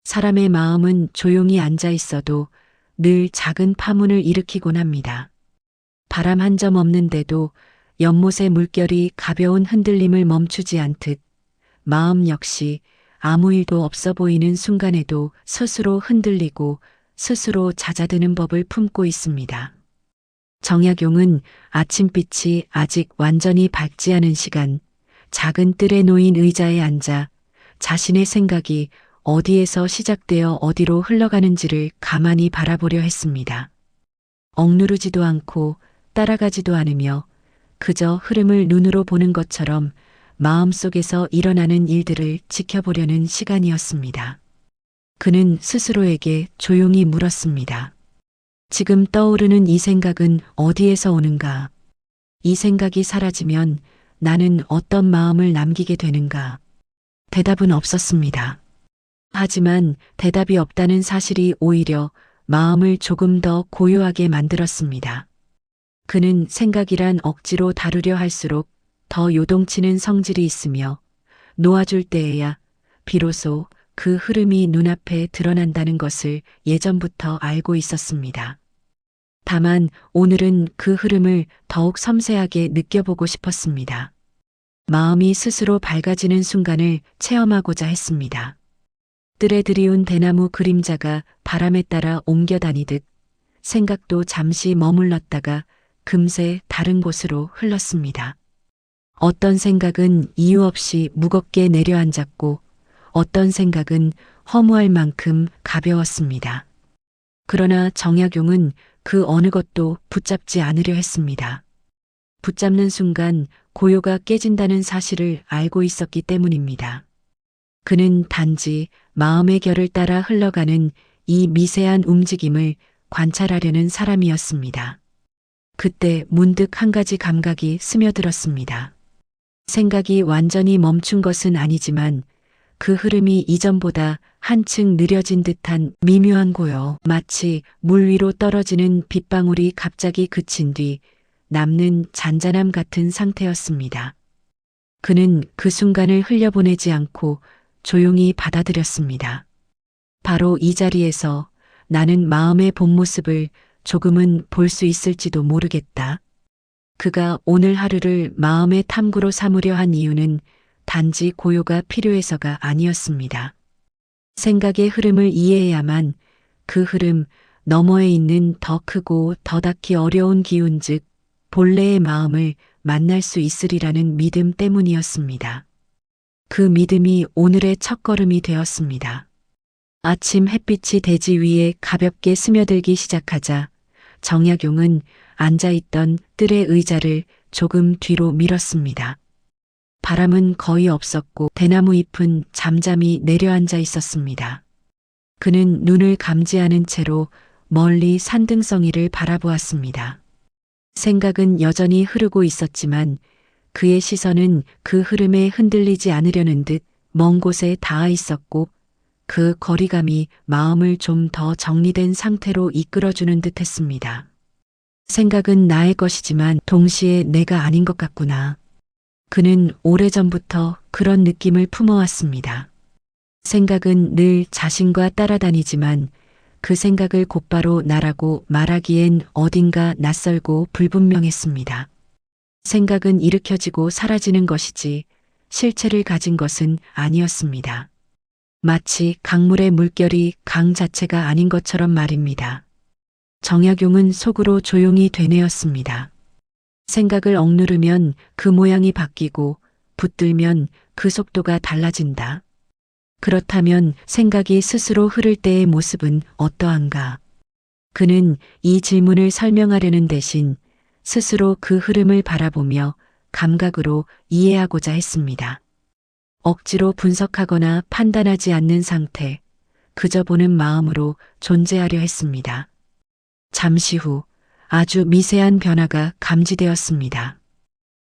사람의 마음은 조용히 앉아 있어도 늘 작은 파문을 일으키곤 합니다. 바람 한 점 없는데도 연못의 물결이 가벼운 흔들림을 멈추지 않듯 마음 역시 아무 일도 없어 보이는 순간에도 스스로 흔들리고 스스로 잦아드는 법을 품고 있습니다. 정약용은 아침빛이 아직 완전히 밝지 않은 시간, 작은 뜰에 놓인 의자에 앉아 자신의 생각이 어디에서 시작되어 어디로 흘러가는지를 가만히 바라보려 했습니다. 억누르지도 않고 따라가지도 않으며 그저 흐름을 눈으로 보는 것처럼 마음속에서 일어나는 일들을 지켜보려는 시간이었습니다. 그는 스스로에게 조용히 물었습니다. 지금 떠오르는 이 생각은 어디에서 오는가? 이 생각이 사라지면 나는 어떤 마음을 남기게 되는가? 대답은 없었습니다. 하지만 대답이 없다는 사실이 오히려 마음을 조금 더 고요하게 만들었습니다. 그는 생각이란 억지로 다루려 할수록 더 요동치는 성질이 있으며 놓아줄 때에야 비로소 그 흐름이 눈앞에 드러난다는 것을 예전부터 알고 있었습니다. 다만 오늘은 그 흐름을 더욱 섬세하게 느껴보고 싶었습니다. 마음이 스스로 밝아지는 순간을 체험하고자 했습니다. 뜰에 들이운 대나무 그림자가 바람에 따라 옮겨다니듯 생각도 잠시 머물렀다가 금세 다른 곳으로 흘렀습니다. 어떤 생각은 이유 없이 무겁게 내려앉았고 어떤 생각은 허무할 만큼 가벼웠습니다. 그러나 정약용은 그 어느 것도 붙잡지 않으려 했습니다. 붙잡는 순간 고요가 깨진다는 사실을 알고 있었기 때문입니다. 그는 단지 마음의 결을 따라 흘러가는 이 미세한 움직임을 관찰하려는 사람이었습니다. 그때 문득 한 가지 감각이 스며들었습니다. 생각이 완전히 멈춘 것은 아니지만 그 흐름이 이전보다 한층 느려진 듯한 미묘한 고요, 마치 물 위로 떨어지는 빗방울이 갑자기 그친 뒤 남는 잔잔함 같은 상태였습니다. 그는 그 순간을 흘려보내지 않고 조용히 받아들였습니다. 바로 이 자리에서 나는 마음의 본 모습을 조금은 볼 수 있을지도 모르겠다. 그가 오늘 하루를 마음의 탐구로 삼으려 한 이유는 단지 고요가 필요해서가 아니었습니다. 생각의 흐름을 이해해야만 그 흐름 너머에 있는 더 크고 더 닿기 어려운 기운 즉 본래의 마음을 만날 수 있으리라는 믿음 때문이었습니다. 그 믿음이 오늘의 첫걸음이 되었습니다. 아침 햇빛이 대지 위에 가볍게 스며들기 시작하자 정약용은 앉아있던 뜰의 의자를 조금 뒤로 밀었습니다. 바람은 거의 없었고 대나무 잎은 잠잠히 내려앉아 있었습니다. 그는 눈을 감지하는 채로 멀리 산등성이를 바라보았습니다. 생각은 여전히 흐르고 있었지만 그의 시선은 그 흐름에 흔들리지 않으려는 듯 먼 곳에 닿아 있었고 그 거리감이 마음을 좀 더 정리된 상태로 이끌어주는 듯 했습니다. 생각은 나의 것이지만 동시에 내가 아닌 것 같구나. 그는 오래전부터 그런 느낌을 품어왔습니다. 생각은 늘 자신과 따라다니지만 그 생각을 곧바로 나라고 말하기엔 어딘가 낯설고 불분명했습니다. 생각은 일으켜지고 사라지는 것이지 실체를 가진 것은 아니었습니다. 마치 강물의 물결이 강 자체가 아닌 것처럼 말입니다. 정약용은 속으로 조용히 되뇌었습니다. 생각을 억누르면 그 모양이 바뀌고 붙들면 그 속도가 달라진다. 그렇다면 생각이 스스로 흐를 때의 모습은 어떠한가? 그는 이 질문을 설명하려는 대신 스스로 그 흐름을 바라보며 감각으로 이해하고자 했습니다. 억지로 분석하거나 판단하지 않는 상태, 그저 보는 마음으로 존재하려 했습니다. 잠시 후 아주 미세한 변화가 감지되었습니다.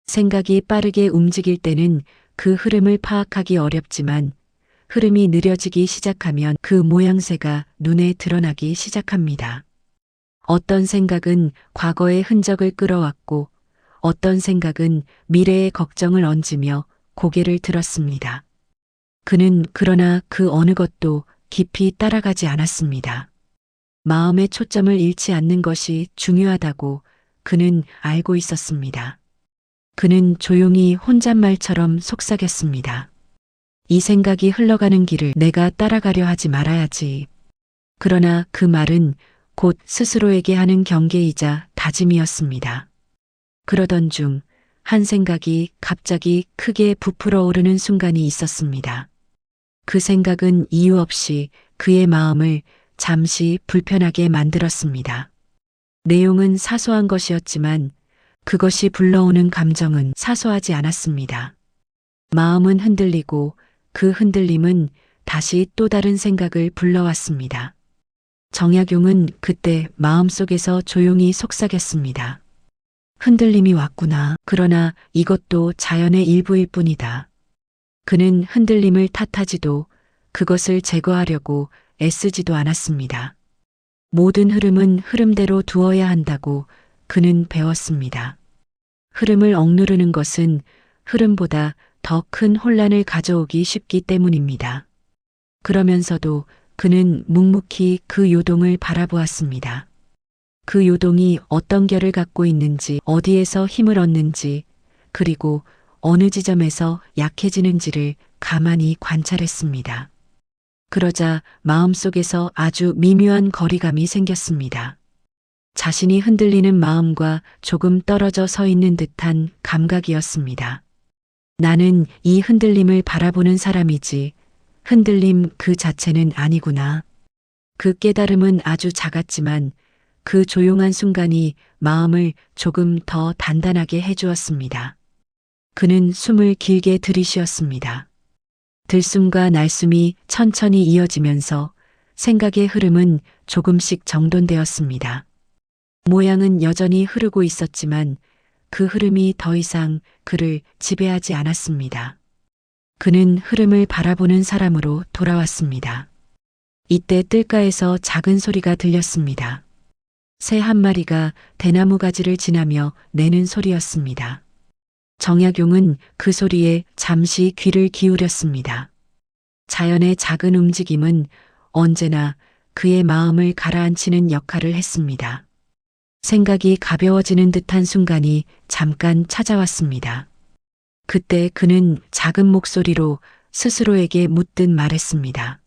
생각이 빠르게 움직일 때는 그 흐름을 파악하기 어렵지만 흐름이 느려지기 시작하면 그 모양새가 눈에 드러나기 시작합니다. 어떤 생각은 과거의 흔적을 끌어왔고 어떤 생각은 미래의 걱정을 얹으며 고개를 들었습니다. 그는 그러나 그 어느 것도 깊이 따라가지 않았습니다. 마음의 초점을 잃지 않는 것이 중요하다고 그는 알고 있었습니다. 그는 조용히 혼잣말처럼 속삭였습니다. 이 생각이 흘러가는 길을 내가 따라가려 하지 말아야지. 그러나 그 말은 곧 스스로에게 하는 경계이자 다짐이었습니다. 그러던 중 한 생각이 갑자기 크게 부풀어 오르는 순간이 있었습니다. 그 생각은 이유 없이 그의 마음을 잠시 불편하게 만들었습니다. 내용은 사소한 것이었지만 그것이 불러오는 감정은 사소하지 않았습니다. 마음은 흔들리고 그 흔들림은 다시 또 다른 생각을 불러왔습니다. 정약용은 그때 마음속에서 조용히 속삭였습니다. 흔들림이 왔구나. 그러나 이것도 자연의 일부일 뿐이다. 그는 흔들림을 탓하지도 그것을 제거하려고 애쓰지도 않았습니다. 모든 흐름은 흐름대로 두어야 한다고 그는 배웠습니다. 흐름을 억누르는 것은 흐름보다 더 큰 혼란을 가져오기 쉽기 때문입니다. 그러면서도 그는 묵묵히 그 요동을 바라보았습니다. 그 요동이 어떤 결을 갖고 있는지, 어디에서 힘을 얻는지, 그리고 어느 지점에서 약해지는지를 가만히 관찰했습니다. 그러자 마음속에서 아주 미묘한 거리감이 생겼습니다. 자신이 흔들리는 마음과 조금 떨어져 서 있는 듯한 감각이었습니다. 나는 이 흔들림을 바라보는 사람이지, 흔들림 그 자체는 아니구나. 그 깨달음은 아주 작았지만 그 조용한 순간이 마음을 조금 더 단단하게 해주었습니다. 그는 숨을 길게 들이쉬었습니다. 들숨과 날숨이 천천히 이어지면서 생각의 흐름은 조금씩 정돈되었습니다. 모양은 여전히 흐르고 있었지만 그 흐름이 더 이상 그를 지배하지 않았습니다. 그는 흐름을 바라보는 사람으로 돌아왔습니다. 이때 뜰가에서 작은 소리가 들렸습니다. 새 한 마리가 대나무 가지를 지나며 내는 소리였습니다. 정약용은 그 소리에 잠시 귀를 기울였습니다. 자연의 작은 움직임은 언제나 그의 마음을 가라앉히는 역할을 했습니다. 생각이 가벼워지는 듯한 순간이 잠깐 찾아왔습니다. 그때 그는 작은 목소리로 스스로에게 묻듯 말했습니다.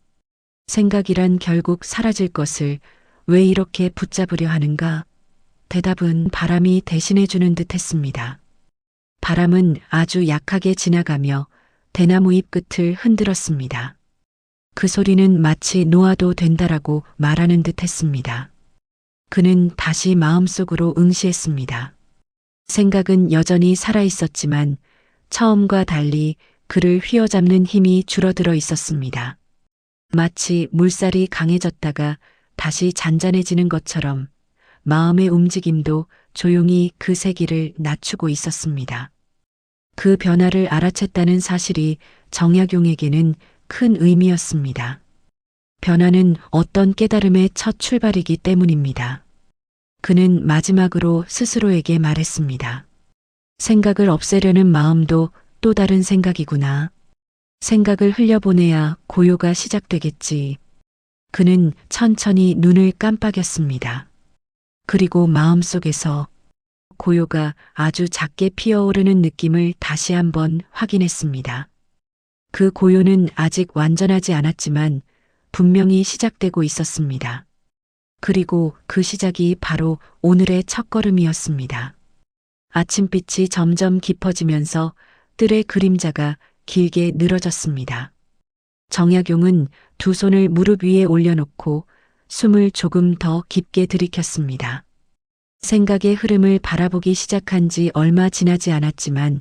생각이란 결국 사라질 것을 왜 이렇게 붙잡으려 하는가? 대답은 바람이 대신해주는 듯 했습니다. 바람은 아주 약하게 지나가며 대나무 잎 끝을 흔들었습니다. 그 소리는 마치 놓아도 된다라고 말하는 듯 했습니다. 그는 다시 마음속으로 응시했습니다. 생각은 여전히 살아있었지만 처음과 달리 그를 휘어잡는 힘이 줄어들어 있었습니다. 마치 물살이 강해졌다가 다시 잔잔해지는 것처럼 마음의 움직임도 조용히 그 세기를 낮추고 있었습니다. 그 변화를 알아챘다는 사실이 정약용에게는 큰 의미였습니다. 변화는 어떤 깨달음의 첫 출발이기 때문입니다. 그는 마지막으로 스스로에게 말했습니다. 생각을 없애려는 마음도 또 다른 생각이구나. 생각을 흘려보내야 고요가 시작되겠지. 그는 천천히 눈을 깜빡였습니다. 그리고 마음속에서 고요가 아주 작게 피어오르는 느낌을 다시 한번 확인했습니다. 그 고요는 아직 완전하지 않았지만 분명히 시작되고 있었습니다. 그리고 그 시작이 바로 오늘의 첫걸음이었습니다. 아침빛이 점점 깊어지면서 뜰의 그림자가 길게 늘어졌습니다. 정약용은 두 손을 무릎 위에 올려놓고 숨을 조금 더 깊게 들이켰습니다. 생각의 흐름을 바라보기 시작한 지 얼마 지나지 않았지만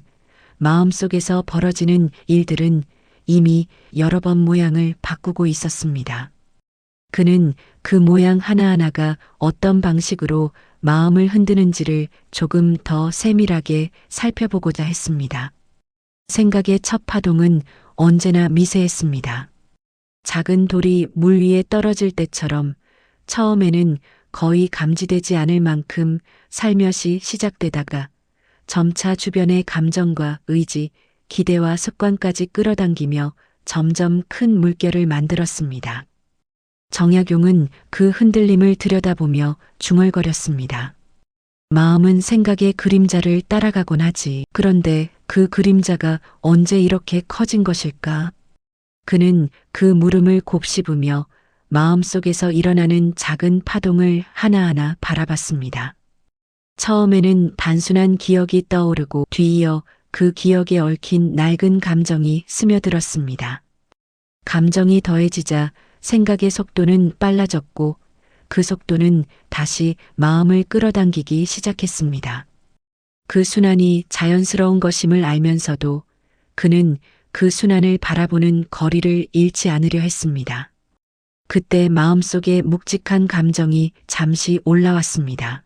마음속에서 벌어지는 일들은 이미 여러 번 모양을 바꾸고 있었습니다. 그는 그 모양 하나하나가 어떤 방식으로 마음을 흔드는지를 조금 더 세밀하게 살펴보고자 했습니다. 생각의 첫 파동은 언제나 미세했습니다. 작은 돌이 물 위에 떨어질 때처럼 처음에는 거의 감지되지 않을 만큼 살며시 시작되다가 점차 주변의 감정과 의지, 기대와 습관까지 끌어당기며 점점 큰 물결을 만들었습니다. 정약용은 그 흔들림을 들여다보며 중얼거렸습니다. 마음은 생각의 그림자를 따라가곤 하지. 그런데 그 그림자가 언제 이렇게 커진 것일까? 그는 그 물음을 곱씹으며 마음속에서 일어나는 작은 파동을 하나하나 바라봤습니다. 처음에는 단순한 기억이 떠오르고 뒤이어 그 기억에 얽힌 낡은 감정이 스며들었습니다. 감정이 더해지자 생각의 속도는 빨라졌고 그 속도는 다시 마음을 끌어당기기 시작했습니다. 그 순환이 자연스러운 것임을 알면서도 그는 그 순환을 바라보는 거리를 잃지 않으려 했습니다. 그때 마음속에 묵직한 감정이 잠시 올라왔습니다.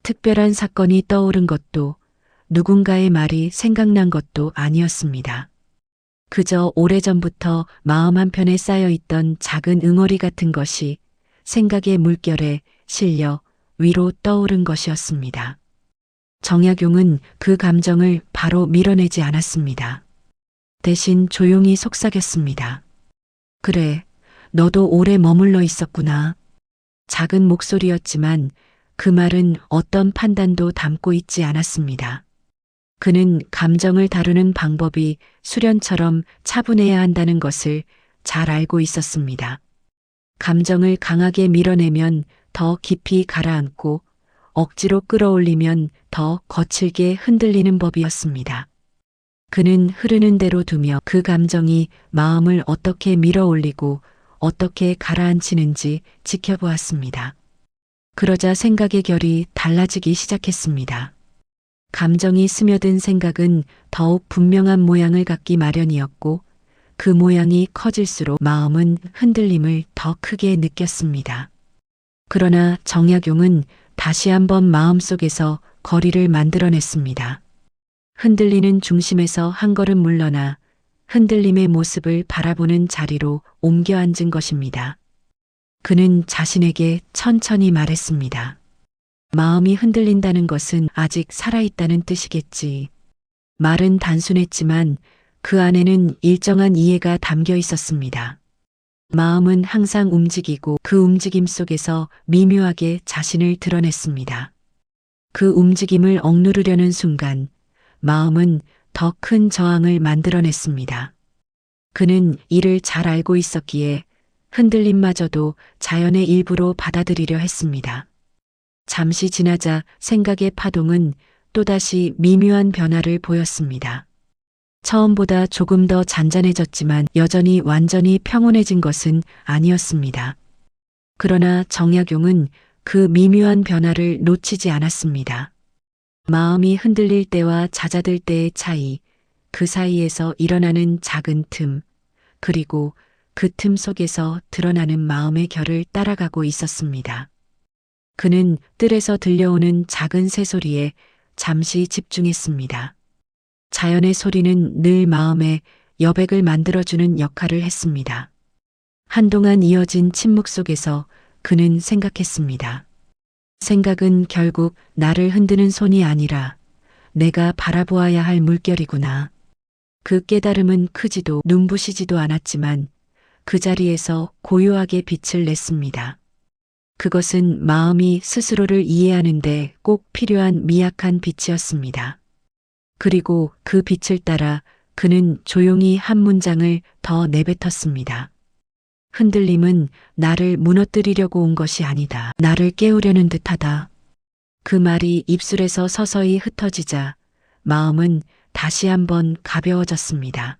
특별한 사건이 떠오른 것도 누군가의 말이 생각난 것도 아니었습니다. 그저 오래전부터 마음 한편에 쌓여있던 작은 응어리 같은 것이 생각의 물결에 실려 위로 떠오른 것이었습니다. 정약용은 그 감정을 바로 밀어내지 않았습니다. 대신 조용히 속삭였습니다. 그래, 너도 오래 머물러 있었구나. 작은 목소리였지만 그 말은 어떤 판단도 담고 있지 않았습니다. 그는 감정을 다루는 방법이 수련처럼 차분해야 한다는 것을 잘 알고 있었습니다. 감정을 강하게 밀어내면 더 깊이 가라앉고 억지로 끌어올리면 더 거칠게 흔들리는 법이었습니다. 그는 흐르는 대로 두며 그 감정이 마음을 어떻게 밀어올리고 어떻게 가라앉히는지 지켜보았습니다. 그러자 생각의 결이 달라지기 시작했습니다. 감정이 스며든 생각은 더욱 분명한 모양을 갖기 마련이었고 그 모양이 커질수록 마음은 흔들림을 더 크게 느꼈습니다. 그러나 정약용은 다시 한번 마음속에서 거리를 만들어냈습니다. 흔들리는 중심에서 한 걸음 물러나 흔들림의 모습을 바라보는 자리로 옮겨 앉은 것입니다. 그는 자신에게 천천히 말했습니다. 마음이 흔들린다는 것은 아직 살아있다는 뜻이겠지. 말은 단순했지만 그 안에는 일정한 이해가 담겨 있었습니다. 마음은 항상 움직이고 그 움직임 속에서 미묘하게 자신을 드러냈습니다. 그 움직임을 억누르려는 순간 마음은 더 큰 저항을 만들어냈습니다. 그는 이를 잘 알고 있었기에 흔들림마저도 자연의 일부로 받아들이려 했습니다. 잠시 지나자 생각의 파동은 또다시 미묘한 변화를 보였습니다. 처음보다 조금 더 잔잔해졌지만 여전히 완전히 평온해진 것은 아니었습니다. 그러나 정약용은 그 미묘한 변화를 놓치지 않았습니다. 마음이 흔들릴 때와 잦아들 때의 차이, 그 사이에서 일어나는 작은 틈, 그리고 그 틈 속에서 드러나는 마음의 결을 따라가고 있었습니다. 그는 뜰에서 들려오는 작은 새소리에 잠시 집중했습니다. 자연의 소리는 늘 마음에 여백을 만들어주는 역할을 했습니다. 한동안 이어진 침묵 속에서 그는 생각했습니다. 생각은 결국 나를 흔드는 손이 아니라 내가 바라보아야 할 물결이구나. 그 깨달음은 크지도 눈부시지도 않았지만 그 자리에서 고요하게 빛을 냈습니다. 그것은 마음이 스스로를 이해하는데 꼭 필요한 미약한 빛이었습니다. 그리고 그 빛을 따라 그는 조용히 한 문장을 더 내뱉었습니다. 흔들림은 나를 무너뜨리려고 온 것이 아니다. 나를 깨우려는 듯하다. 그 말이 입술에서 서서히 흩어지자 마음은 다시 한번 가벼워졌습니다.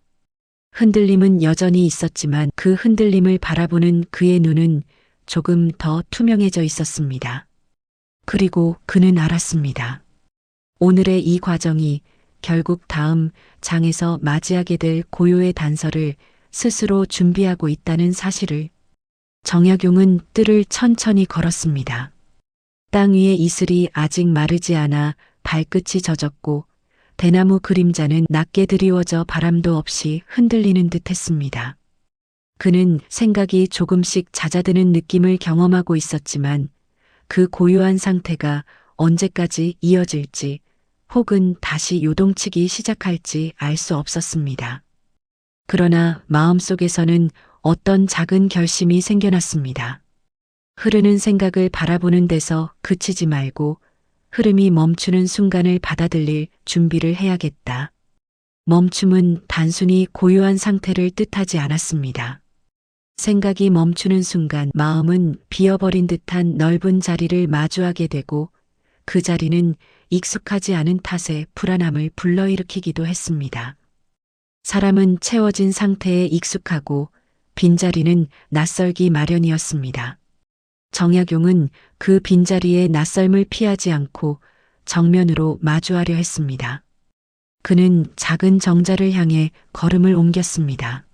흔들림은 여전히 있었지만 그 흔들림을 바라보는 그의 눈은 조금 더 투명해져 있었습니다. 그리고 그는 알았습니다. 오늘의 이 과정이 결국 다음 장에서 맞이하게 될 고요의 단서를 스스로 준비하고 있다는 사실을. 정약용은 뜰을 천천히 걸었습니다. 땅 위의 이슬이 아직 마르지 않아 발끝이 젖었고 대나무 그림자는 낮게 드리워져 바람도 없이 흔들리는 듯 했습니다. 그는 생각이 조금씩 잦아드는 느낌을 경험하고 있었지만 그 고요한 상태가 언제까지 이어질지 혹은 다시 요동치기 시작할지 알 수 없었습니다. 그러나 마음속에서는 어떤 작은 결심이 생겨났습니다. 흐르는 생각을 바라보는 데서 그치지 말고 흐름이 멈추는 순간을 받아들일 준비를 해야겠다. 멈춤은 단순히 고요한 상태를 뜻하지 않았습니다. 생각이 멈추는 순간 마음은 비어버린 듯한 넓은 자리를 마주하게 되고 그 자리는 익숙하지 않은 탓에 불안함을 불러일으키기도 했습니다. 사람은 채워진 상태에 익숙하고 빈자리는 낯설기 마련이었습니다. 정약용은 그 빈자리의 낯설음을 피하지 않고 정면으로 마주하려 했습니다. 그는 작은 정자를 향해 걸음을 옮겼습니다.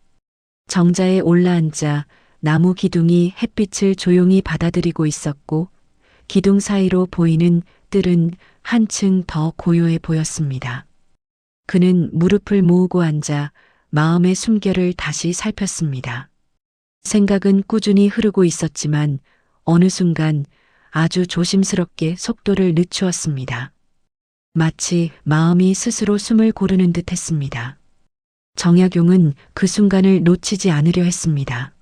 정자에 올라앉아 나무 기둥이 햇빛을 조용히 받아들이고 있었고 기둥 사이로 보이는 뜰은 한층 더 고요해 보였습니다. 그는 무릎을 모으고 앉아 마음의 숨결을 다시 살폈습니다. 생각은 꾸준히 흐르고 있었지만 어느 순간 아주 조심스럽게 속도를 늦추었습니다. 마치 마음이 스스로 숨을 고르는 듯 했습니다. 정약용은 그 순간을 놓치지 않으려 했습니다.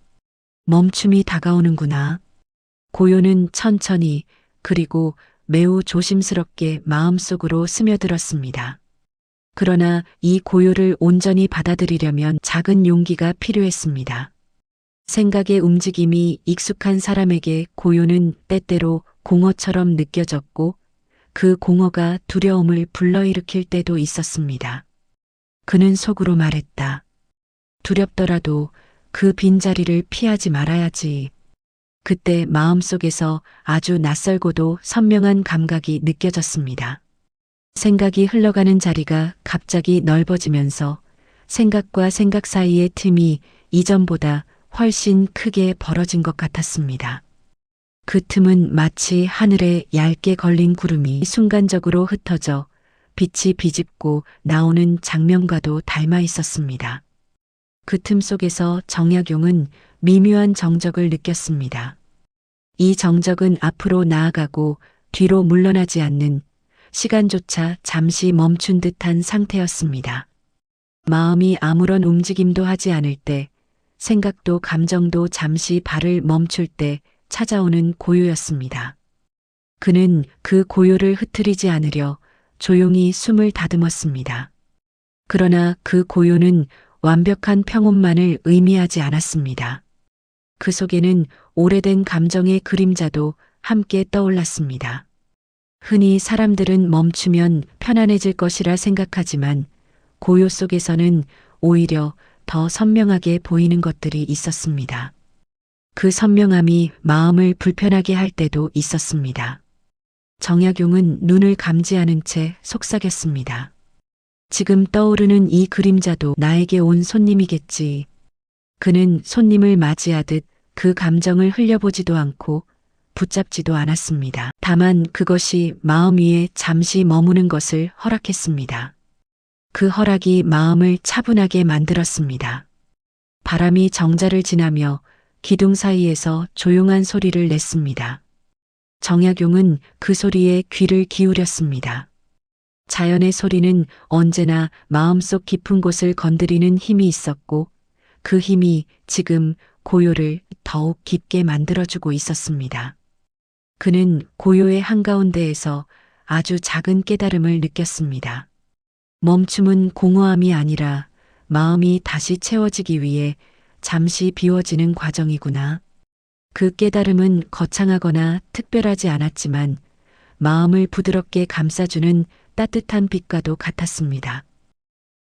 멈춤이 다가오는구나. 고요는 천천히 그리고 매우 조심스럽게 마음속으로 스며들었습니다. 그러나 이 고요를 온전히 받아들이려면 작은 용기가 필요했습니다. 생각의 움직임이 익숙한 사람에게 고요는 때때로 공허처럼 느껴졌고 그 공허가 두려움을 불러일으킬 때도 있었습니다. 그는 속으로 말했다. 두렵더라도 그 빈자리를 피하지 말아야지. 그때 마음속에서 아주 낯설고도 선명한 감각이 느껴졌습니다. 생각이 흘러가는 자리가 갑자기 넓어지면서 생각과 생각 사이의 틈이 이전보다 훨씬 크게 벌어진 것 같았습니다. 그 틈은 마치 하늘에 얇게 걸린 구름이 순간적으로 흩어져 빛이 비집고 나오는 장면과도 닮아 있었습니다. 그 틈 속에서 정약용은 미묘한 정적을 느꼈습니다. 이 정적은 앞으로 나아가고 뒤로 물러나지 않는 시간조차 잠시 멈춘 듯한 상태였습니다. 마음이 아무런 움직임도 하지 않을 때, 생각도 감정도 잠시 발을 멈출 때 찾아오는 고요였습니다. 그는 그 고요를 흐트리지 않으려 조용히 숨을 다듬었습니다. 그러나 그 고요는 완벽한 평온만을 의미하지 않았습니다. 그 속에는 오래된 감정의 그림자도 함께 떠올랐습니다. 흔히 사람들은 멈추면 편안해질 것이라 생각하지만 고요 속에서는 오히려 더 선명하게 보이는 것들이 있었습니다. 그 선명함이 마음을 불편하게 할 때도 있었습니다. 정약용은 눈을 감지하는 채 속삭였습니다. 지금 떠오르는 이 그림자도 나에게 온 손님이겠지. 그는 손님을 맞이하듯 그 감정을 흘려보지도 않고 붙잡지도 않았습니다. 다만 그것이 마음 위에 잠시 머무는 것을 허락했습니다. 그 허락이 마음을 차분하게 만들었습니다. 바람이 정자를 지나며 기둥 사이에서 조용한 소리를 냈습니다. 정약용은 그 소리에 귀를 기울였습니다. 자연의 소리는 언제나 마음속 깊은 곳을 건드리는 힘이 있었고 그 힘이 지금 고요를 더욱 깊게 만들어주고 있었습니다. 그는 고요의 한가운데에서 아주 작은 깨달음을 느꼈습니다. 멈춤은 공허함이 아니라 마음이 다시 채워지기 위해 잠시 비워지는 과정이구나. 그 깨달음은 거창하거나 특별하지 않았지만 마음을 부드럽게 감싸주는 따뜻한 빛과도 같았습니다.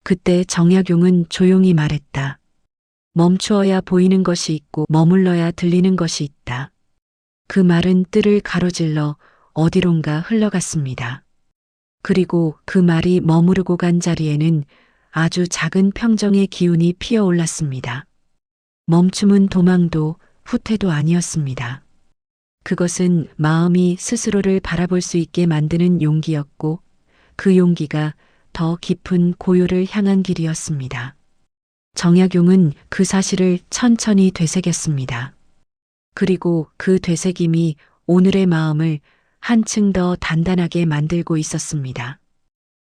그때 정약용은 조용히 말했다. 멈추어야 보이는 것이 있고 머물러야 들리는 것이 있다. 그 말은 뜰을 가로질러 어디론가 흘러갔습니다. 그리고 그 말이 머무르고 간 자리에는 아주 작은 평정의 기운이 피어올랐습니다. 멈춤은 도망도 후퇴도 아니었습니다. 그것은 마음이 스스로를 바라볼 수 있게 만드는 용기였고 그 용기가 더 깊은 고요를 향한 길이었습니다. 정약용은 그 사실을 천천히 되새겼습니다. 그리고 그 되새김이 오늘의 마음을 한층 더 단단하게 만들고 있었습니다.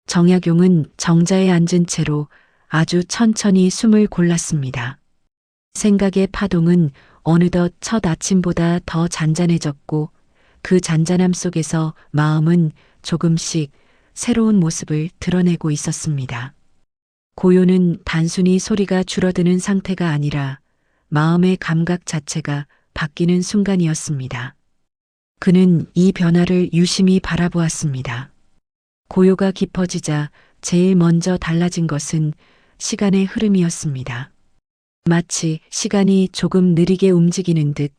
정약용은 정자에 앉은 채로 아주 천천히 숨을 골랐습니다. 생각의 파동은 어느덧 첫 아침보다 더 잔잔해졌고 그 잔잔함 속에서 마음은 조금씩 새로운 모습을 드러내고 있었습니다. 고요는 단순히 소리가 줄어드는 상태가 아니라 마음의 감각 자체가 바뀌는 순간이었습니다. 그는 이 변화를 유심히 바라보았습니다. 고요가 깊어지자 제일 먼저 달라진 것은 시간의 흐름이었습니다. 마치 시간이 조금 느리게 움직이는 듯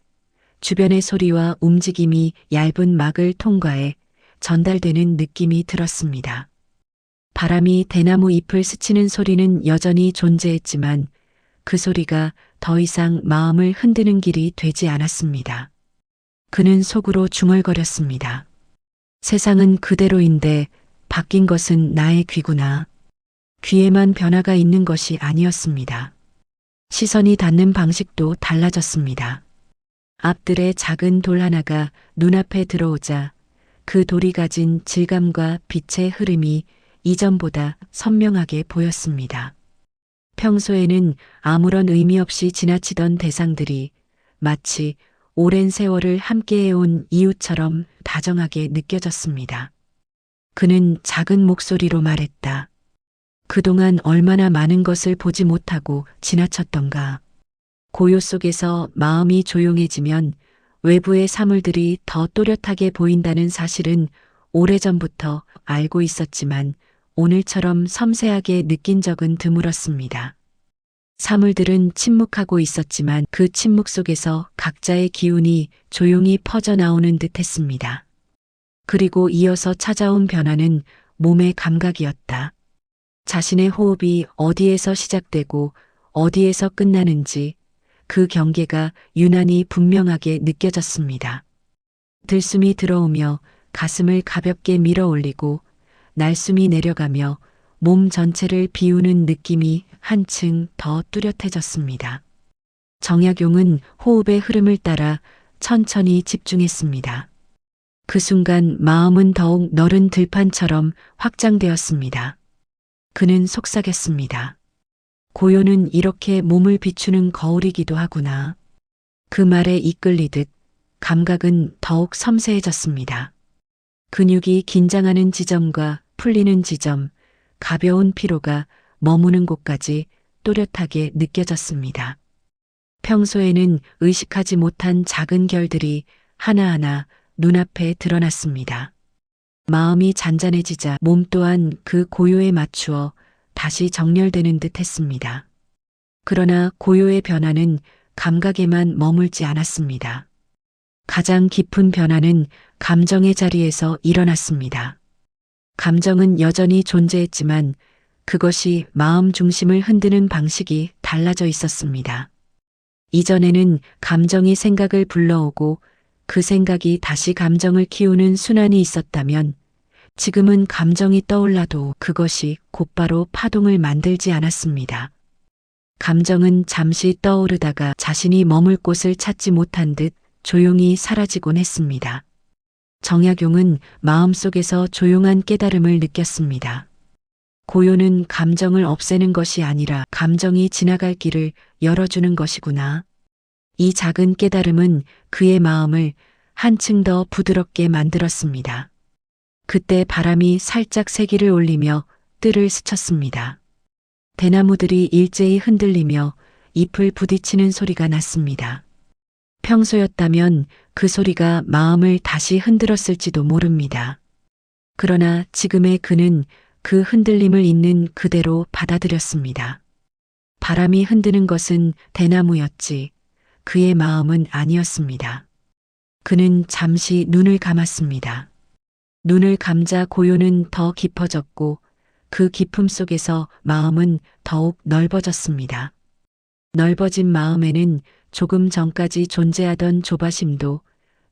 주변의 소리와 움직임이 얇은 막을 통과해 전달되는 느낌이 들었습니다. 바람이 대나무 잎을 스치는 소리는 여전히 존재했지만 그 소리가 더 이상 마음을 흔드는 길이 되지 않았습니다. 그는 속으로 중얼거렸습니다. 세상은 그대로인데 바뀐 것은 나의 귀구나. 귀에만 변화가 있는 것이 아니었습니다. 시선이 닿는 방식도 달라졌습니다. 앞들의 작은 돌 하나가 눈앞에 들어오자 그 돌이 가진 질감과 빛의 흐름이 이전보다 선명하게 보였습니다. 평소에는 아무런 의미 없이 지나치던 대상들이 마치 오랜 세월을 함께해온 이웃처럼 다정하게 느껴졌습니다. 그는 작은 목소리로 말했다. 그동안 얼마나 많은 것을 보지 못하고 지나쳤던가. 고요 속에서 마음이 조용해지면 외부의 사물들이 더 또렷하게 보인다는 사실은 오래전부터 알고 있었지만 오늘처럼 섬세하게 느낀 적은 드물었습니다. 사물들은 침묵하고 있었지만 그 침묵 속에서 각자의 기운이 조용히 퍼져나오는 듯 했습니다. 그리고 이어서 찾아온 변화는 몸의 감각이었다. 자신의 호흡이 어디에서 시작되고 어디에서 끝나는지 그 경계가 유난히 분명하게 느껴졌습니다. 들숨이 들어오며 가슴을 가볍게 밀어 올리고 날숨이 내려가며 몸 전체를 비우는 느낌이 한층 더 뚜렷해졌습니다. 정약용은 호흡의 흐름을 따라 천천히 집중했습니다. 그 순간 마음은 더욱 너른 들판처럼 확장되었습니다. 그는 속삭였습니다. 고요는 이렇게 몸을 비추는 거울이기도 하구나. 그 말에 이끌리듯 감각은 더욱 섬세해졌습니다. 근육이 긴장하는 지점과 풀리는 지점, 가벼운 피로가 머무는 곳까지 또렷하게 느껴졌습니다. 평소에는 의식하지 못한 작은 결들이 하나하나 눈앞에 드러났습니다. 마음이 잔잔해지자 몸 또한 그 고요에 맞추어 다시 정렬되는 듯 했습니다. 그러나 고요의 변화는 감각에만 머물지 않았습니다. 가장 깊은 변화는 감정의 자리에서 일어났습니다. 감정은 여전히 존재했지만 그것이 마음 중심을 흔드는 방식이 달라져 있었습니다. 이전에는 감정이 생각을 불러오고 그 생각이 다시 감정을 키우는 순환이 있었다면 지금은 감정이 떠올라도 그것이 곧바로 파동을 만들지 않았습니다. 감정은 잠시 떠오르다가 자신이 머물 곳을 찾지 못한 듯 조용히 사라지곤 했습니다. 정약용은 마음속에서 조용한 깨달음을 느꼈습니다. 고요는 감정을 없애는 것이 아니라 감정이 지나갈 길을 열어주는 것이구나. 이 작은 깨달음은 그의 마음을 한층 더 부드럽게 만들었습니다. 그때 바람이 살짝 세기를 올리며 뜰을 스쳤습니다. 대나무들이 일제히 흔들리며 잎을 부딪히는 소리가 났습니다. 평소였다면 그 소리가 마음을 다시 흔들었을지도 모릅니다. 그러나 지금의 그는 그 흔들림을 있는 그대로 받아들였습니다. 바람이 흔드는 것은 대나무였지 그의 마음은 아니었습니다. 그는 잠시 눈을 감았습니다. 눈을 감자 고요는 더 깊어졌고 그 깊음 속에서 마음은 더욱 넓어졌습니다. 넓어진 마음에는 조금 전까지 존재하던 조바심도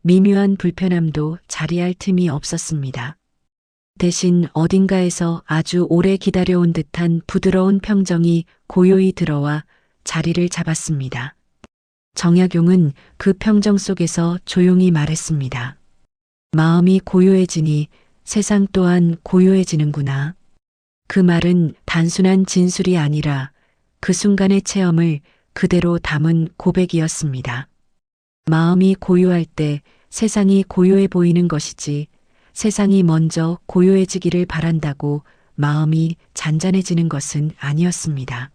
미묘한 불편함도 자리할 틈이 없었습니다. 대신 어딘가에서 아주 오래 기다려온 듯한 부드러운 평정이 고요히 들어와 자리를 잡았습니다. 정약용은 그 평정 속에서 조용히 말했습니다. 마음이 고요해지니 세상 또한 고요해지는구나. 그 말은 단순한 진술이 아니라 그 순간의 체험을 그대로 담은 고백이었습니다. 마음이 고요할 때 세상이 고요해 보이는 것이지 세상이 먼저 고요해지기를 바란다고 마음이 잔잔해지는 것은 아니었습니다.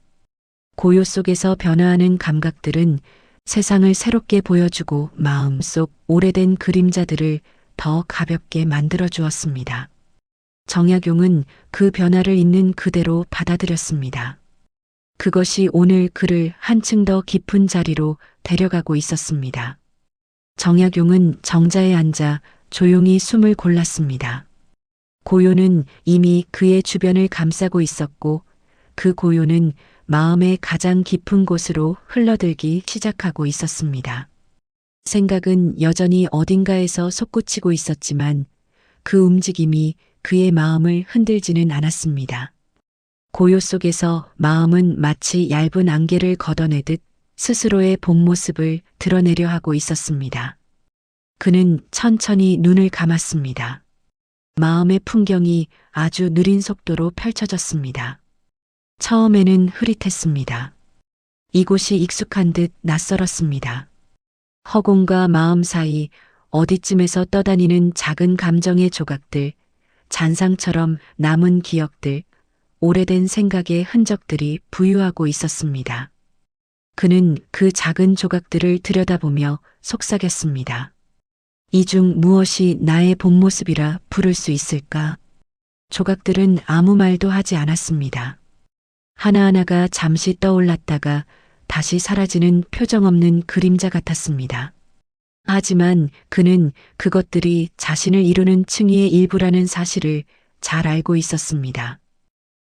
고요 속에서 변화하는 감각들은 세상을 새롭게 보여주고 마음속 오래된 그림자들을 더 가볍게 만들어 주었습니다. 정약용은 그 변화를 있는 그대로 받아들였습니다. 그것이 오늘 그를 한층 더 깊은 자리로 데려가고 있었습니다. 정약용은 정자에 앉아 조용히 숨을 골랐습니다. 고요는 이미 그의 주변을 감싸고 있었고 그 고요는 마음의 가장 깊은 곳으로 흘러들기 시작하고 있었습니다. 생각은 여전히 어딘가에서 솟구치고 있었지만 그 움직임이 그의 마음을 흔들지는 않았습니다. 고요 속에서 마음은 마치 얇은 안개를 걷어내듯 스스로의 본 모습을 드러내려 하고 있었습니다. 그는 천천히 눈을 감았습니다. 마음의 풍경이 아주 느린 속도로 펼쳐졌습니다. 처음에는 흐릿했습니다. 이곳이 익숙한 듯 낯설었습니다. 허공과 마음 사이 어디쯤에서 떠다니는 작은 감정의 조각들, 잔상처럼 남은 기억들, 오래된 생각의 흔적들이 부유하고 있었습니다. 그는 그 작은 조각들을 들여다보며 속삭였습니다. 이 중 무엇이 나의 본 모습이라 부를 수 있을까? 조각들은 아무 말도 하지 않았습니다. 하나하나가 잠시 떠올랐다가 다시 사라지는 표정 없는 그림자 같았습니다. 하지만 그는 그것들이 자신을 이루는 층위의 일부라는 사실을 잘 알고 있었습니다.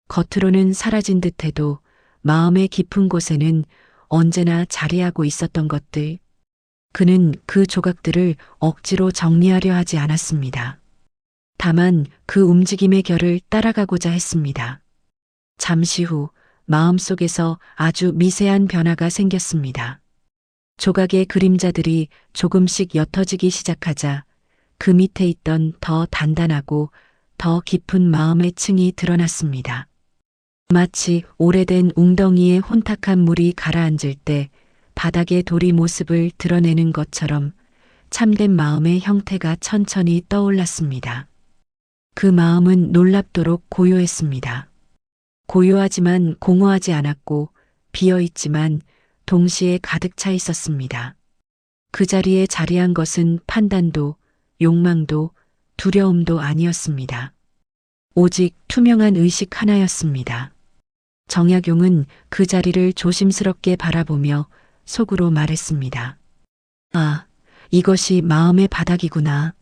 겉으로는 사라진 듯해도 마음의 깊은 곳에는 언제나 자리하고 있었던 것들. 그는 그 조각들을 억지로 정리하려 하지 않았습니다. 다만 그 움직임의 결을 따라가고자 했습니다. 잠시 후 마음속에서 아주 미세한 변화가 생겼습니다. 조각의 그림자들이 조금씩 옅어지기 시작하자 그 밑에 있던 더 단단하고 더 깊은 마음의 층이 드러났습니다. 마치 오래된 웅덩이에 혼탁한 물이 가라앉을 때 바닥의 돌이 모습을 드러내는 것처럼 참된 마음의 형태가 천천히 떠올랐습니다. 그 마음은 놀랍도록 고요했습니다. 고요하지만 공허하지 않았고 비어있지만 동시에 가득 차 있었습니다. 그 자리에 자리한 것은 판단도, 욕망도, 두려움도 아니었습니다. 오직 투명한 의식 하나였습니다. 정약용은 그 자리를 조심스럽게 바라보며 속으로 말했습니다. 아, 이것이 마음의 바닥이구나.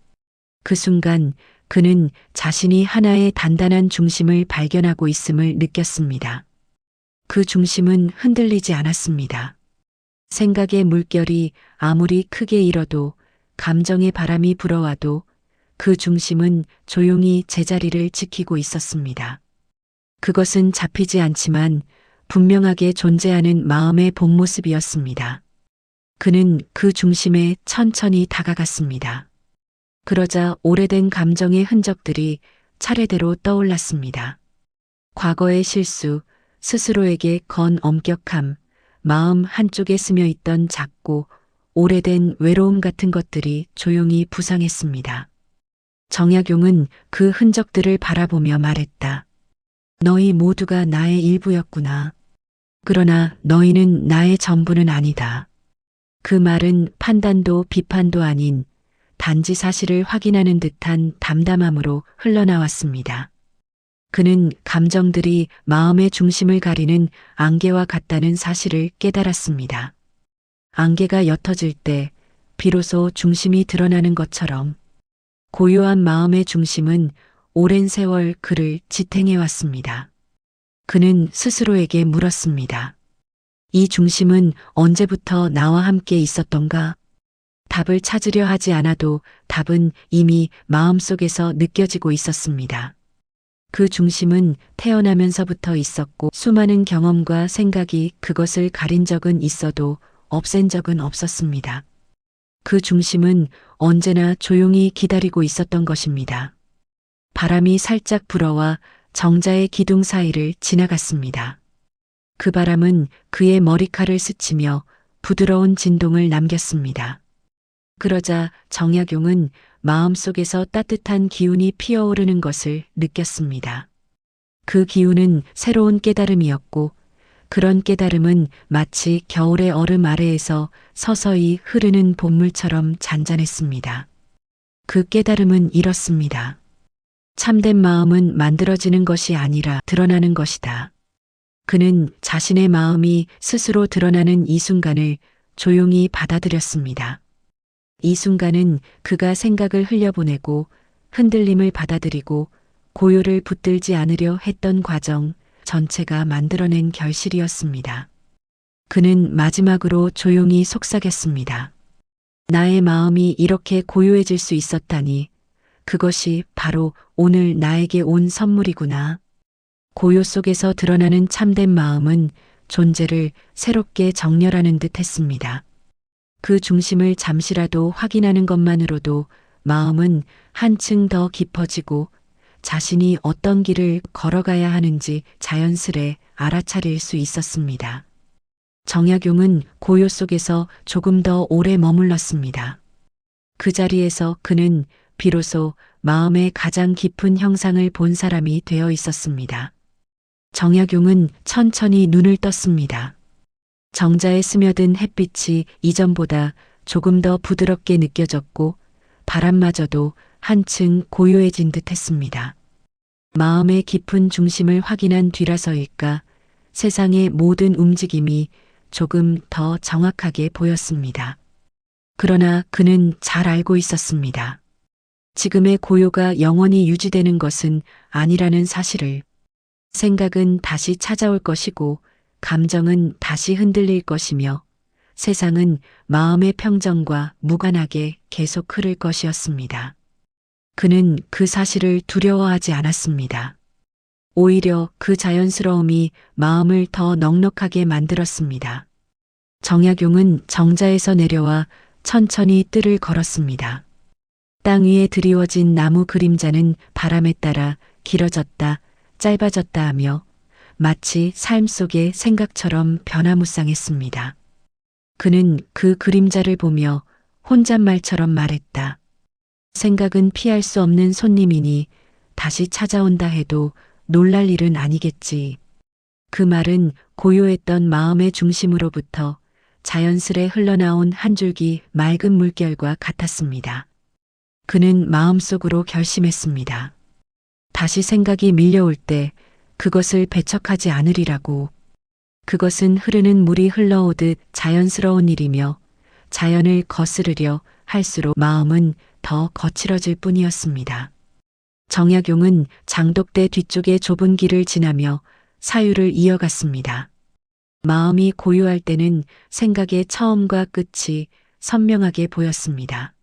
그 순간 그는 자신이 하나의 단단한 중심을 발견하고 있음을 느꼈습니다. 그 중심은 흔들리지 않았습니다. 생각의 물결이 아무리 크게 일어도 감정의 바람이 불어와도 그 중심은 조용히 제자리를 지키고 있었습니다. 그것은 잡히지 않지만 분명하게 존재하는 마음의 본 모습이었습니다. 그는 그 중심에 천천히 다가갔습니다. 그러자 오래된 감정의 흔적들이 차례대로 떠올랐습니다. 과거의 실수, 스스로에게 건 엄격함, 마음 한쪽에 스며 있던 작고 오래된 외로움 같은 것들이 조용히 부상했습니다. 정약용은 그 흔적들을 바라보며 말했다. 너희 모두가 나의 일부였구나. 그러나 너희는 나의 전부는 아니다. 그 말은 판단도 비판도 아닌 단지 사실을 확인하는 듯한 담담함으로 흘러나왔습니다. 그는 감정들이 마음의 중심을 가리는 안개와 같다는 사실을 깨달았습니다. 안개가 옅어질 때 비로소 중심이 드러나는 것처럼 고요한 마음의 중심은 오랜 세월 그를 지탱해왔습니다. 그는 스스로에게 물었습니다. 이 중심은 언제부터 나와 함께 있었던가? 답을 찾으려 하지 않아도 답은 이미 마음속에서 느껴지고 있었습니다. 그 중심은 태어나면서부터 있었고 수많은 경험과 생각이 그것을 가린 적은 있어도 없앤 적은 없었습니다. 그 중심은 언제나 조용히 기다리고 있었던 것입니다. 바람이 살짝 불어와 정자의 기둥 사이를 지나갔습니다. 그 바람은 그의 머리칼을 스치며 부드러운 진동을 남겼습니다. 그러자 정약용은 마음속에서 따뜻한 기운이 피어오르는 것을 느꼈습니다. 그 기운은 새로운 깨달음이었고, 그런 깨달음은 마치 겨울의 얼음 아래에서 서서히 흐르는 봄물처럼 잔잔했습니다. 그 깨달음은 이렇습니다. 참된 마음은 만들어지는 것이 아니라 드러나는 것이다. 그는 자신의 마음이 스스로 드러나는 이 순간을 조용히 받아들였습니다. 이 순간은 그가 생각을 흘려보내고 흔들림을 받아들이고 고요를 붙들지 않으려 했던 과정 전체가 만들어낸 결실이었습니다. 그는 마지막으로 조용히 속삭였습니다. 나의 마음이 이렇게 고요해질 수 있었다니, 그것이 바로 오늘 나에게 온 선물이구나. 고요 속에서 드러나는 참된 마음은 존재를 새롭게 정렬하는 듯 했습니다. 그 중심을 잠시라도 확인하는 것만으로도 마음은 한층 더 깊어지고 자신이 어떤 길을 걸어가야 하는지 자연스레 알아차릴 수 있었습니다. 정약용은 고요 속에서 조금 더 오래 머물렀습니다. 그 자리에서 그는 비로소 마음의 가장 깊은 형상을 본 사람이 되어 있었습니다. 정약용은 천천히 눈을 떴습니다. 정자에 스며든 햇빛이 이전보다 조금 더 부드럽게 느껴졌고 바람마저도 한층 고요해진 듯 했습니다. 마음의 깊은 중심을 확인한 뒤라서일까 세상의 모든 움직임이 조금 더 정확하게 보였습니다. 그러나 그는 잘 알고 있었습니다. 지금의 고요가 영원히 유지되는 것은 아니라는 사실을. 생각은 다시 찾아올 것이고 감정은 다시 흔들릴 것이며 세상은 마음의 평정과 무관하게 계속 흐를 것이었습니다. 그는 그 사실을 두려워하지 않았습니다. 오히려 그 자연스러움이 마음을 더 넉넉하게 만들었습니다. 정약용은 정자에서 내려와 천천히 뜰을 걸었습니다. 땅 위에 드리워진 나무 그림자는 바람에 따라 길어졌다, 짧아졌다 하며 마치 삶 속의 생각처럼 변화무쌍했습니다. 그는 그 그림자를 보며 혼잣말처럼 말했다. 생각은 피할 수 없는 손님이니 다시 찾아온다 해도 놀랄 일은 아니겠지. 그 말은 고요했던 마음의 중심으로부터 자연스레 흘러나온 한 줄기 맑은 물결과 같았습니다. 그는 마음속으로 결심했습니다. 다시 생각이 밀려올 때 그것을 배척하지 않으리라고. 그것은 흐르는 물이 흘러오듯 자연스러운 일이며 자연을 거스르려 할수록 마음은 더 거칠어질 뿐이었습니다. 정약용은 장독대 뒤쪽의 좁은 길을 지나며 사유를 이어갔습니다. 마음이 고요할 때는 생각의 처음과 끝이 선명하게 보였습니다.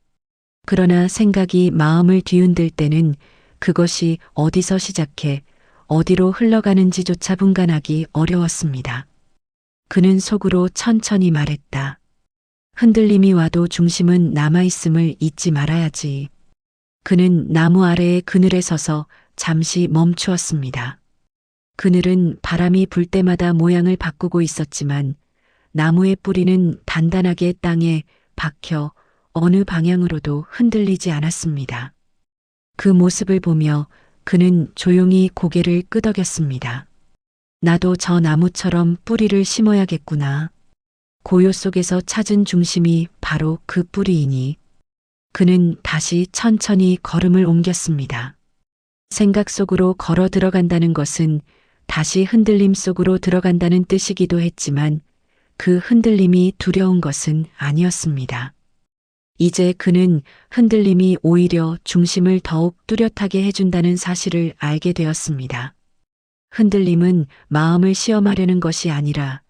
그러나 생각이 마음을 뒤흔들 때는 그것이 어디서 시작해 어디로 흘러가는지조차 분간하기 어려웠습니다. 그는 속으로 천천히 말했다. 흔들림이 와도 중심은 남아있음을 잊지 말아야지. 그는 나무 아래의 그늘에 서서 잠시 멈추었습니다. 그늘은 바람이 불 때마다 모양을 바꾸고 있었지만 나무의 뿌리는 단단하게 땅에 박혀 어느 방향으로도 흔들리지 않았습니다. 그 모습을 보며 그는 조용히 고개를 끄덕였습니다. 나도 저 나무처럼 뿌리를 심어야겠구나. 고요 속에서 찾은 중심이 바로 그 뿌리이니. 그는 다시 천천히 걸음을 옮겼습니다. 생각 속으로 걸어 들어간다는 것은 다시 흔들림 속으로 들어간다는 뜻이기도 했지만 그 흔들림이 두려운 것은 아니었습니다. 이제 그는 흔들림이 오히려 중심을 더욱 뚜렷하게 해준다는 사실을 알게 되었습니다. 흔들림은 마음을 시험하려는 것이 아니라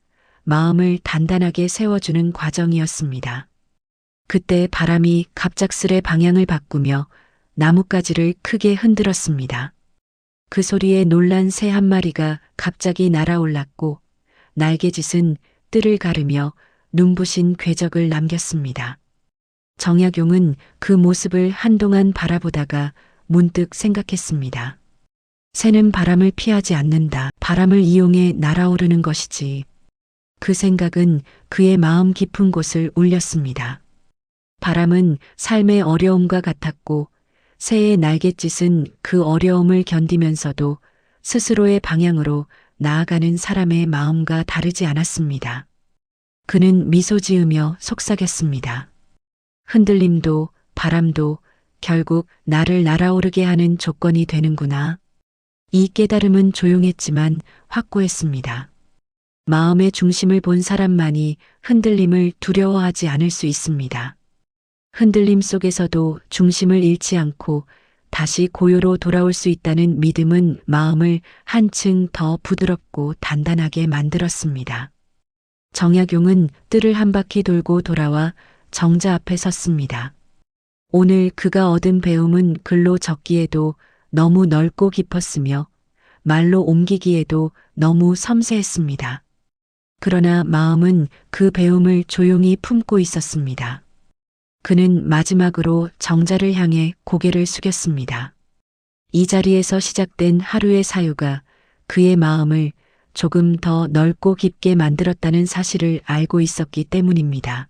마음을 단단하게 세워주는 과정이었습니다. 그때 바람이 갑작스레 방향을 바꾸며 나뭇가지를 크게 흔들었습니다. 그 소리에 놀란 새 한 마리가 갑자기 날아올랐고 날개짓은 뜰을 가르며 눈부신 궤적을 남겼습니다. 정약용은 그 모습을 한동안 바라보다가 문득 생각했습니다. 새는 바람을 피하지 않는다. 바람을 이용해 날아오르는 것이지. 그 생각은 그의 마음 깊은 곳을 울렸습니다. 바람은 삶의 어려움과 같았고 새의 날갯짓은 그 어려움을 견디면서도 스스로의 방향으로 나아가는 사람의 마음과 다르지 않았습니다. 그는 미소 지으며 속삭였습니다. 흔들림도 바람도 결국 나를 날아오르게 하는 조건이 되는구나. 이 깨달음은 조용했지만 확고했습니다. 마음의 중심을 본 사람만이 흔들림을 두려워하지 않을 수 있습니다. 흔들림 속에서도 중심을 잃지 않고 다시 고요로 돌아올 수 있다는 믿음은 마음을 한층 더 부드럽고 단단하게 만들었습니다. 정약용은 뜰을 한 바퀴 돌고 돌아와 정자 앞에 섰습니다. 오늘 그가 얻은 배움은 글로 적기에도 너무 넓고 깊었으며 말로 옮기기에도 너무 섬세했습니다. 그러나 마음은 그 배움을 조용히 품고 있었습니다. 그는 마지막으로 정자를 향해 고개를 숙였습니다. 이 자리에서 시작된 하루의 사유가 그의 마음을 조금 더 넓고 깊게 만들었다는 사실을 알고 있었기 때문입니다.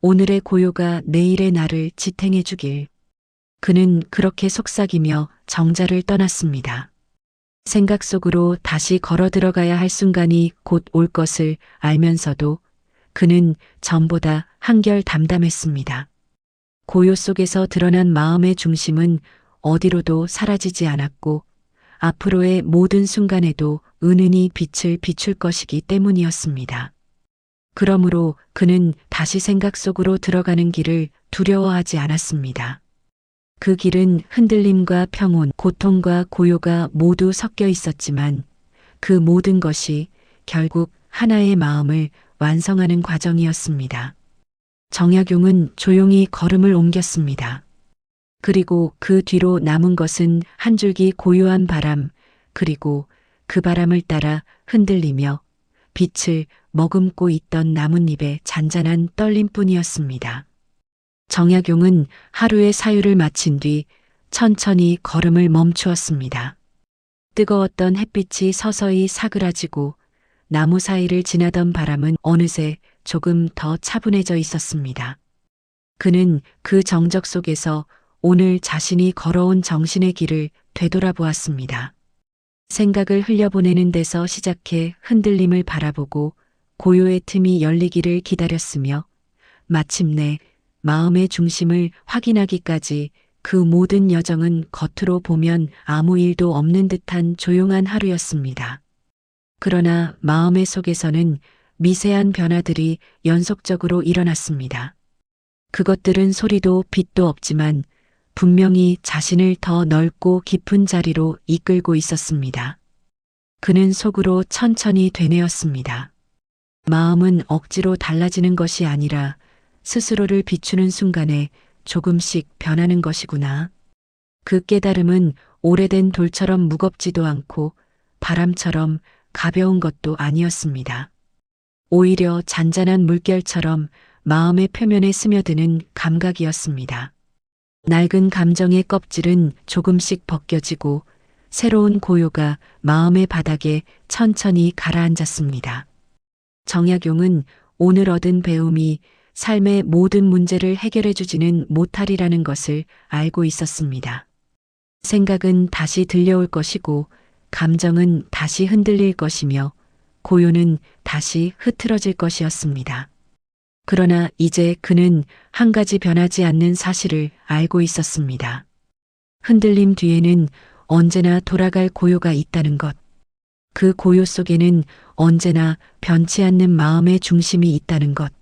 오늘의 고요가 내일의 나를 지탱해 주길. 그는 그렇게 속삭이며 정자를 떠났습니다. 생각 속으로 다시 걸어 들어가야 할 순간이 곧 올 것을 알면서도 그는 전보다 한결 담담했습니다. 고요 속에서 드러난 마음의 중심은 어디로도 사라지지 않았고 앞으로의 모든 순간에도 은은히 빛을 비출 것이기 때문이었습니다. 그러므로 그는 다시 생각 속으로 들어가는 길을 두려워하지 않았습니다. 그 길은 흔들림과 평온, 고통과 고요가 모두 섞여 있었지만 그 모든 것이 결국 하나의 마음을 완성하는 과정이었습니다. 정약용은 조용히 걸음을 옮겼습니다. 그리고 그 뒤로 남은 것은 한 줄기 고요한 바람, 그리고 그 바람을 따라 흔들리며 빛을 머금고 있던 나뭇잎의 잔잔한 떨림뿐이었습니다. 정약용은 하루의 사유를 마친 뒤 천천히 걸음을 멈추었습니다. 뜨거웠던 햇빛이 서서히 사그라지고 나무 사이를 지나던 바람은 어느새 조금 더 차분해져 있었습니다. 그는 그 정적 속에서 오늘 자신이 걸어온 정신의 길을 되돌아보았습니다. 생각을 흘려보내는 데서 시작해 흔들림을 바라보고 고요의 틈이 열리기를 기다렸으며 마침내 마음의 중심을 확인하기까지 그 모든 여정은 겉으로 보면 아무 일도 없는 듯한 조용한 하루였습니다. 그러나 마음의 속에서는 미세한 변화들이 연속적으로 일어났습니다. 그것들은 소리도 빛도 없지만 분명히 자신을 더 넓고 깊은 자리로 이끌고 있었습니다. 그는 속으로 천천히 되뇌었습니다. 마음은 억지로 달라지는 것이 아니라 스스로를 비추는 순간에 조금씩 변하는 것이구나. 그 깨달음은 오래된 돌처럼 무겁지도 않고 바람처럼 가벼운 것도 아니었습니다. 오히려 잔잔한 물결처럼 마음의 표면에 스며드는 감각이었습니다. 낡은 감정의 껍질은 조금씩 벗겨지고 새로운 고요가 마음의 바닥에 천천히 가라앉았습니다. 정약용은 오늘 얻은 배움이 삶의 모든 문제를 해결해 주지는 못하리라는 것을 알고 있었습니다. 생각은 다시 들려올 것이고 감정은 다시 흔들릴 것이며 고요는 다시 흐트러질 것이었습니다. 그러나 이제 그는 한 가지 변하지 않는 사실을 알고 있었습니다. 흔들림 뒤에는 언제나 돌아갈 고요가 있다는 것. 그 고요 속에는 언제나 변치 않는 마음의 중심이 있다는 것.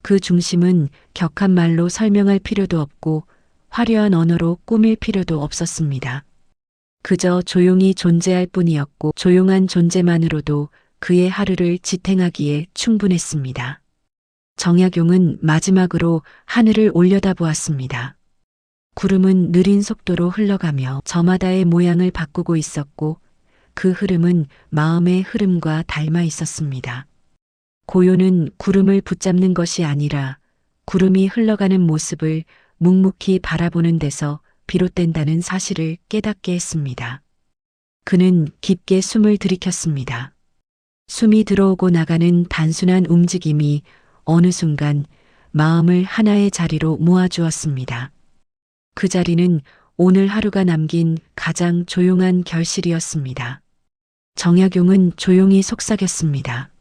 그 중심은 격한 말로 설명할 필요도 없고 화려한 언어로 꾸밀 필요도 없었습니다. 그저 조용히 존재할 뿐이었고 조용한 존재만으로도 그의 하루를 지탱하기에 충분했습니다. 정약용은 마지막으로 하늘을 올려다보았습니다. 구름은 느린 속도로 흘러가며 저마다의 모양을 바꾸고 있었고 그 흐름은 마음의 흐름과 닮아 있었습니다. 고요는 구름을 붙잡는 것이 아니라 구름이 흘러가는 모습을 묵묵히 바라보는 데서 비롯된다는 사실을 깨닫게 했습니다. 그는 깊게 숨을 들이켰습니다. 숨이 들어오고 나가는 단순한 움직임이 어느 순간 마음을 하나의 자리로 모아주었습니다. 그 자리는 오늘 하루가 남긴 가장 조용한 결실이었습니다. 정약용은 조용히 속삭였습니다.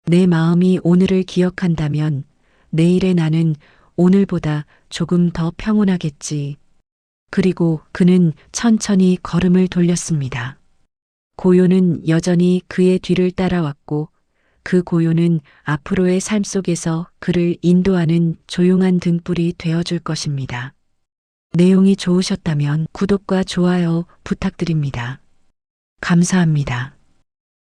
내 마음이 오늘을 기억한다면 내일의 나는 오늘보다 조금 더 평온하겠지. 그리고 그는 천천히 걸음을 돌렸습니다. 고요는 여전히 그의 뒤를 따라왔고 그 고요는 앞으로의 삶 속에서 그를 인도하는 조용한 등불이 되어줄 것입니다. 내용이 좋으셨다면 구독과 좋아요 부탁드립니다. 감사합니다.